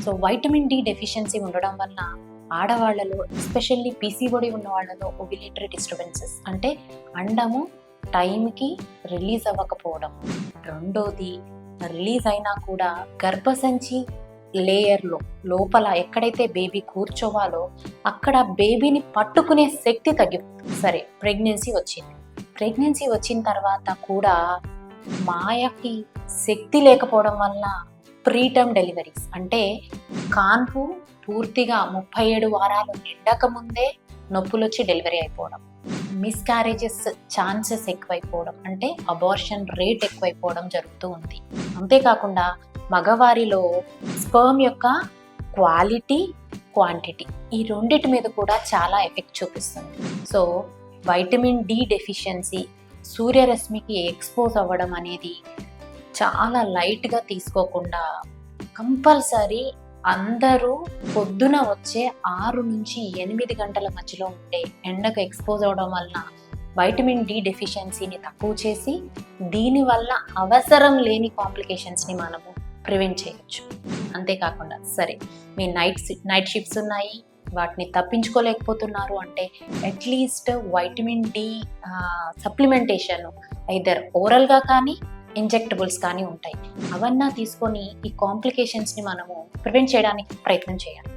So vitamin D deficiency ఉండడం వల్ల ఆడవాళ్ళలో ఎస్పెషల్లీ పీసీఓడి ఉన్న వాళ్ళలో ఓవ్యులేటరీ డిస్టర్బెన్సెస్ అంటే అండము టైంకి రిలీజ్ అవ్వకపోవడం. రెండోది, రిలీజ్ అయినా కూడా గర్భసంచి లేయర్లో లోపల ఎక్కడైతే బేబీ కూర్చోవాలో అక్కడ బేబీని పట్టుకునే శక్తి తగ్గిపోతుంది. సరే, ప్రెగ్నెన్సీ వచ్చిన తర్వాత కూడా మాయకి శక్తి లేకపోవడం వల్ల ప్రీటర్మ్ డెలివరీస్ అంటే కాన్పు పూర్తిగా 37 వారాలు నిండక ముందే నొప్పులు వచ్చి డెలివరీ అయిపోవడం, మిస్క్యారేజెస్ ఛాన్సెస్ ఎక్కువైపోవడం అంటే అబార్షన్ రేట్ ఎక్కువైపోవడం జరుగుతూ ఉంది. అంతేకాకుండా మగవారిలో స్పర్మ్ యొక్క క్వాలిటీ, క్వాంటిటీ ఈ రెండిటి మీద కూడా చాలా ఎఫెక్ట్ చూపిస్తుంది. సో వైటమిన్ డి డెఫిషియన్సీ, సూర్యరశ్మికి ఎక్స్పోజ్ అవ్వడం అనేది చాలా లైట్గా తీసుకోకుండా కంపల్సరీ అందరూ పొద్దున వచ్చే 6 నుంచి 8 గంటల మధ్యలో ఉండే ఎండకు ఎక్స్పోజ్ అవడం వలన వైటమిన్ డి డెఫిషియన్సీని తక్కువ చేసి దీనివల్ల అవసరం లేని కాంప్లికేషన్స్ని మనము ప్రివెంట్ చేయొచ్చు. అంతేకాకుండా సరే, మీ నైట్ షిఫ్ట్స్ ఉన్నాయి, వాటిని తప్పించుకోలేకపోతున్నారు అంటే at least vitamin D supplementation either ఓరల్గా కానీ ఇంజెక్టబుల్స్ కానీ ఉంటాయి. అవన్నా తీసుకొని ఈ కాంప్లికేషన్స్ని మనము ప్రివెంట్ చేయడానికి ప్రయత్నం చేయాలి.